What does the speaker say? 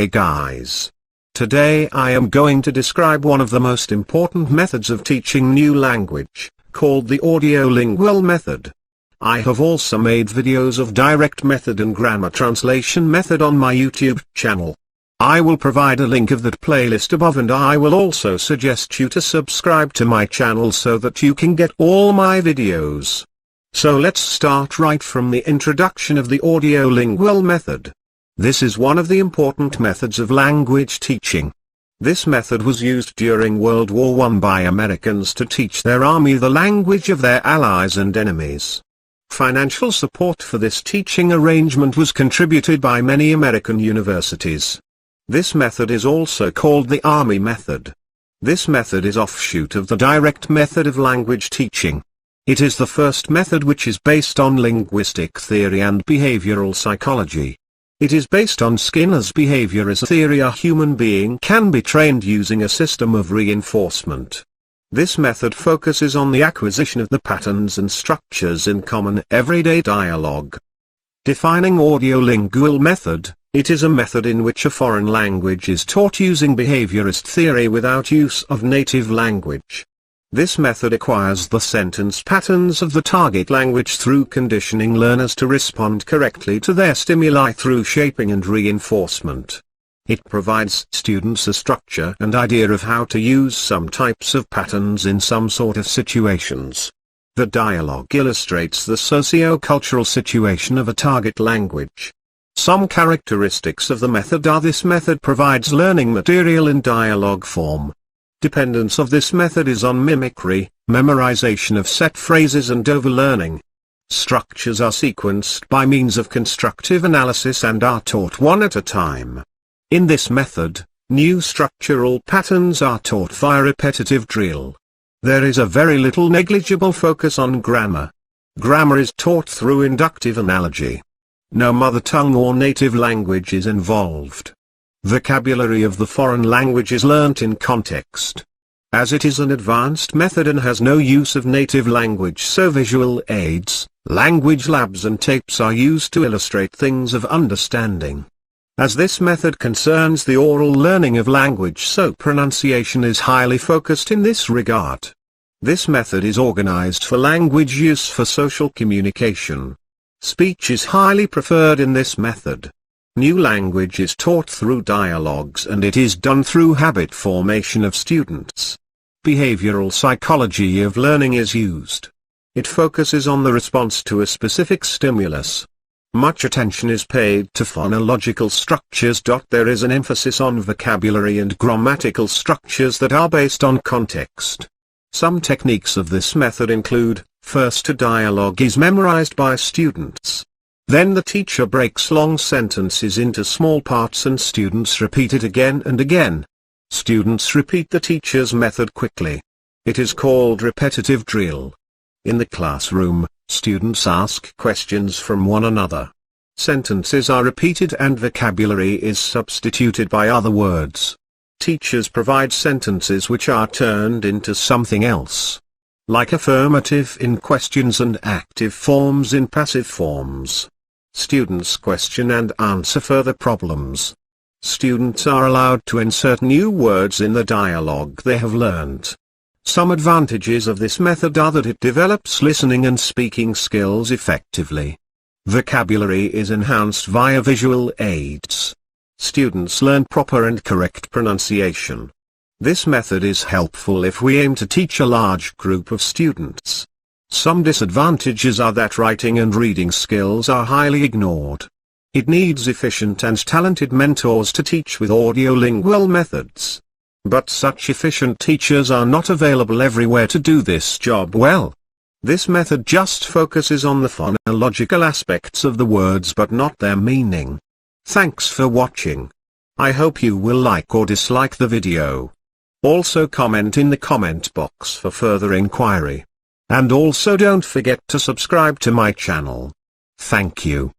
Hey guys. Today I am going to describe one of the most important methods of teaching new language, called the audiolingual method. I have also made videos of direct method and grammar translation method on my YouTube channel. I will provide a link of that playlist above, and I will also suggest you to subscribe to my channel so that you can get all my videos. So let's start right from the introduction of the audiolingual method. This is one of the important methods of language teaching. This method was used during World War I by Americans to teach their army the language of their allies and enemies. Financial support for this teaching arrangement was contributed by many American universities. This method is also called the Army method. This method is offshoot of the direct method of language teaching. It is the first method which is based on linguistic theory and behavioral psychology. It is based on Skinner's behaviorist theory. A human being can be trained using a system of reinforcement. This method focuses on the acquisition of the patterns and structures in common everyday dialogue. Defining audiolingual method, it is a method in which a foreign language is taught using behaviorist theory without use of native language. This method acquires the sentence patterns of the target language through conditioning learners to respond correctly to their stimuli through shaping and reinforcement. It provides students a structure and idea of how to use some types of patterns in some sort of situations. The dialogue illustrates the socio-cultural situation of a target language. Some characteristics of the method are: this method provides learning material in dialogue form. Dependence of this method is on mimicry, memorization of set phrases and overlearning. Structures are sequenced by means of constructive analysis and are taught one at a time. In this method, new structural patterns are taught via repetitive drill. There is a very little negligible focus on grammar. Grammar is taught through inductive analogy. No mother tongue or native language is involved. Vocabulary of the foreign language is learnt in context. As it is an advanced method and has no use of native language, so visual aids, language labs and tapes are used to illustrate things of understanding. As this method concerns the oral learning of language, so pronunciation is highly focused in this regard. This method is organized for language use for social communication. Speech is highly preferred in this method. New language is taught through dialogues, and it is done through habit formation of students. Behavioral psychology of learning is used. It focuses on the response to a specific stimulus. Much attention is paid to phonological structures. There is an emphasis on vocabulary and grammatical structures that are based on context. Some techniques of this method include: first, a dialogue is memorized by students. Then the teacher breaks long sentences into small parts and students repeat it again and again. Students repeat the teacher's method quickly. It is called repetitive drill. In the classroom, students ask questions from one another. Sentences are repeated and vocabulary is substituted by other words. Teachers provide sentences which are turned into something else, like affirmative in questions and active forms in passive forms. Students question and answer further problems. Students are allowed to insert new words in the dialogue they have learned. Some advantages of this method are that it develops listening and speaking skills effectively. Vocabulary is enhanced via visual aids. Students learn proper and correct pronunciation. This method is helpful if we aim to teach a large group of students. Some disadvantages are that writing and reading skills are highly ignored. It needs efficient and talented mentors to teach with audiolingual methods. But such efficient teachers are not available everywhere to do this job well. This method just focuses on the phonological aspects of the words but not their meaning. Thanks for watching. I hope you will like or dislike the video. Also comment in the comment box for further inquiry. And also don't forget to subscribe to my channel. Thank you.